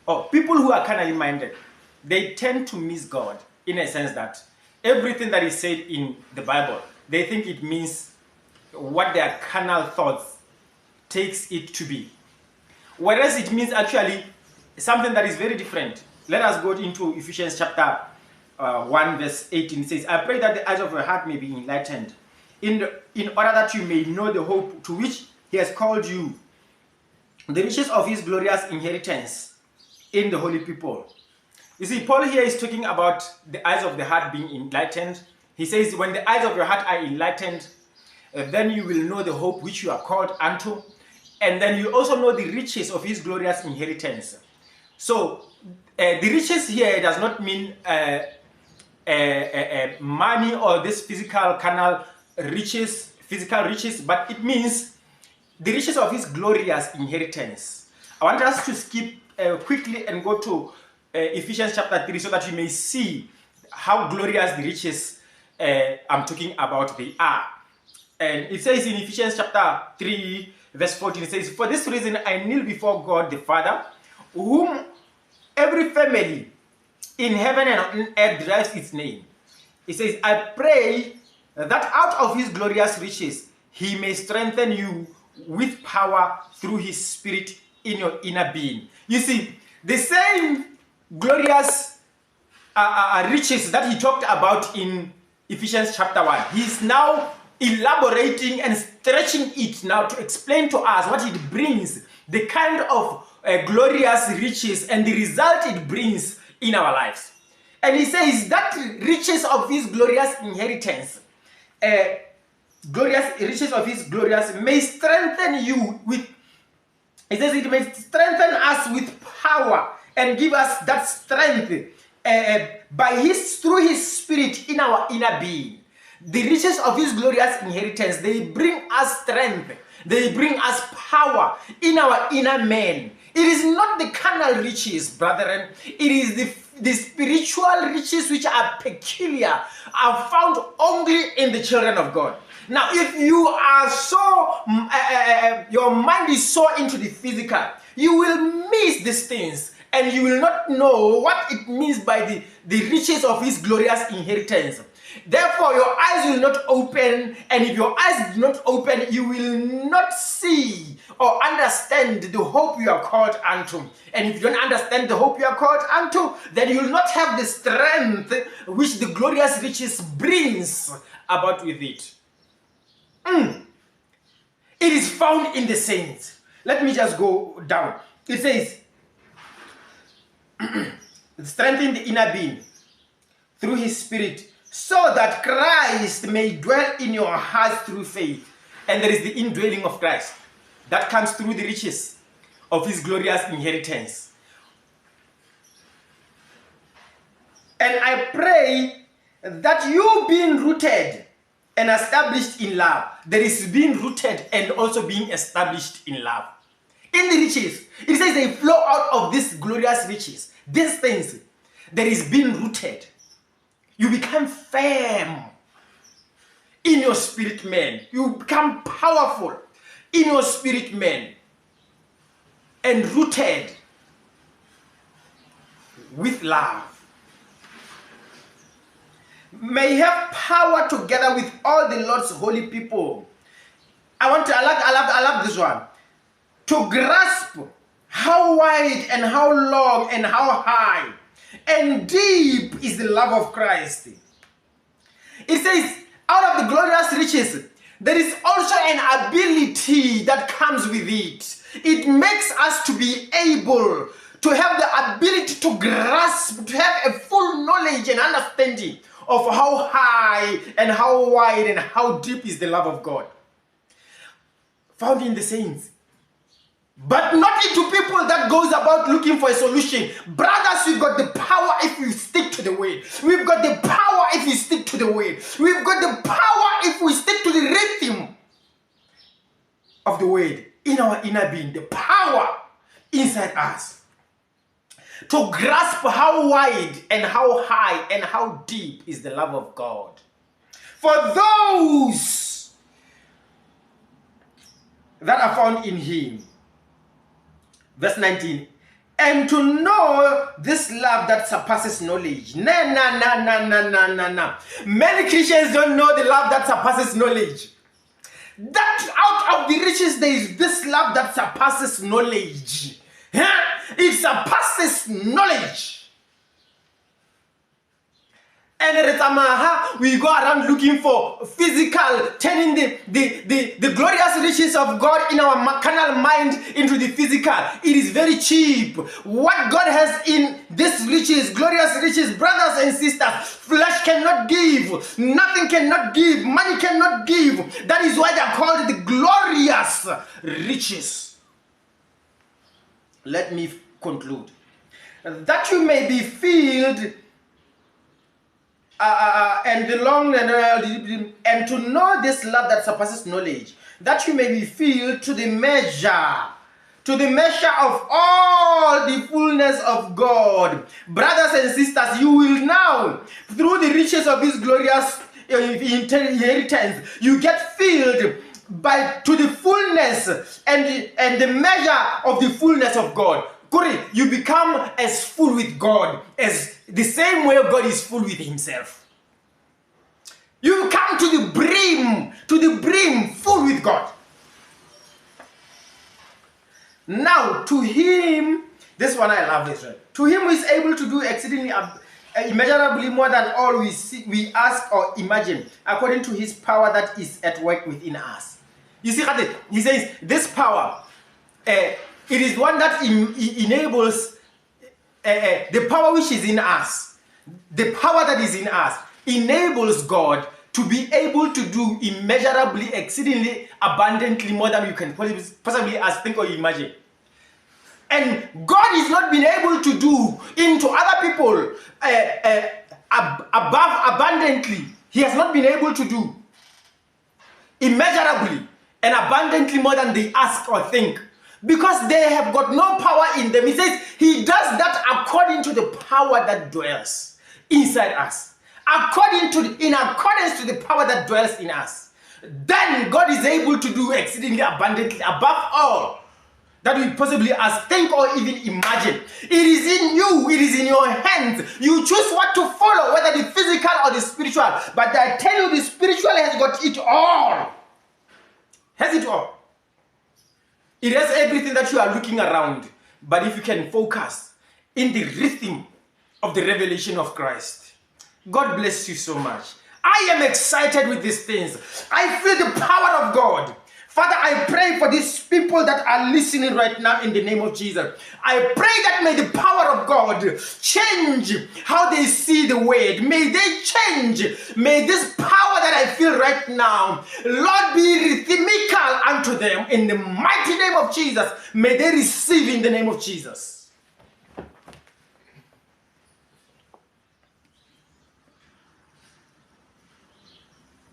or people who are carnally minded, they tend to miss God in a sense that everything that is said in the Bible, they think it means what their carnal thoughts takes it to be. Whereas it means actually something that is very different. Let us go into Ephesians chapter 1 verse 18. It says, I pray that the eyes of your heart may be enlightened, in order that you may know the hope to which he has called you, the riches of his glorious inheritance in the holy people. You see, Paul here is talking about the eyes of the heart being enlightened. He says, when the eyes of your heart are enlightened, then you will know the hope which you are called unto, and then you also know the riches of his glorious inheritance. So the riches here does not mean money or this physical carnal riches, but it means the riches of his glorious inheritance. I want us to skip quickly and go to Ephesians chapter 3 so that you may see how glorious the riches I'm talking about they are. And it says in Ephesians chapter 3 verse 14, it says, for this reason I kneel before God the Father, whom every family in heaven and on earth derives its name. It says, I pray that out of his glorious riches he may strengthen you with power through his spirit in your inner being. You see, the same glorious riches that he talked about in Ephesians chapter 1, he's now elaborating and stretching it now to explain to us what it brings, the kind of glorious riches and the result it brings in our lives. And he says that riches of his glorious inheritance, glorious riches of his glorious may strengthen you with, it says it may strengthen us with power and give us that strength through his spirit in our inner being. The riches of his glorious inheritance, they bring us strength, they bring us power in our inner man. It is not the carnal riches, brethren. It is the spiritual riches which are peculiar, are found only in the children of God. Now, if you are so, your mind is so into the physical, you will miss these things and you will not know what it means by the riches of his glorious inheritance. Therefore, your eyes will not open, and if your eyes do not open, you will not see or understand the hope you are called unto. And if you don't understand the hope you are called unto, then you will not have the strength which the glorious riches brings about with it. It is found in the saints. Let me just go down. It says, strengthen the inner being through his spirit, so that Christ may dwell in your hearts through faith. And there is the indwelling of Christ that comes through the riches of his glorious inheritance. And I pray that you being rooted and established in love, there is being rooted and also being established in love. In the riches, it says they flow out of these glorious riches. These things, there is being rooted. You become firm in your spirit man. You become powerful in your spirit man and rooted with love. May have power together with all the Lord's holy people. I love this one. To grasp how wide and how long and how high and deep is the love of Christ. It says, out of the glorious riches, there is also an ability that comes with it. It makes us to be able to have the ability to grasp, to have a full knowledge and understanding of how high and how wide and how deep is the love of God. Found in the saints. But not into people that goes about looking for a solution. Brothers, we've got the power if we stick to the word. We've got the power if we stick to the word. We've got the power if we stick to the rhythm of the word in our inner being. The power inside us. To grasp how wide and how high and how deep is the love of God. For those that are found in him. Verse 19, And to know this love that surpasses knowledge. Nah. Many Christians don't know the love that surpasses knowledge. That out of the riches there is this love that surpasses knowledge. It surpasses knowledge. And we go around looking for physical, turning the glorious riches of God in our carnal mind into the physical. It is very cheap. What God has in this riches, glorious riches, brothers and sisters, flesh cannot give, nothing cannot give, money cannot give. That is why they are called the glorious riches. Let me conclude. That you may be filled and to know this love that surpasses knowledge, that you may be filled to the measure of all the fullness of God. Brothers and sisters, you will now, through the riches of His glorious inheritance, you get filled to the fullness and the measure of the fullness of God. You become as full with God as the same way God is full with Himself. You come to the brim, full with God. Now, to Him, this one I love this one. To Him who is able to do exceedingly immeasurably more than all we ask or imagine, according to His power that is at work within us. You see, He says, this power, it is one that enables the power which is in us. The power that is in us enables God to be able to do immeasurably, exceedingly, abundantly more than you can possibly ask, think, or imagine. And God is not been able to do into other people above abundantly. He has not been able to do immeasurably and abundantly more than they ask or think. Because they have got no power in them. He says He does that according to the power that dwells inside us. In accordance to the power that dwells in us. Then God is able to do exceedingly abundantly above all that we possibly ask, think, or even imagine. It is in you. It is in your hands. You choose what to follow, whether the physical or the spiritual. But I tell you, the spiritual has got it all. Has it all. It has everything that you are looking around. But if you can focus in the rhythm of the revelation of Christ, God bless you so much. I am excited with these things. I feel the power of God. Father, I pray for these people that are listening right now in the name of Jesus. I pray that may the power of God change how they see the word. May they change. May this power that I feel right now, Lord, be rhythmical unto them in the mighty name of Jesus. May they receive in the name of Jesus.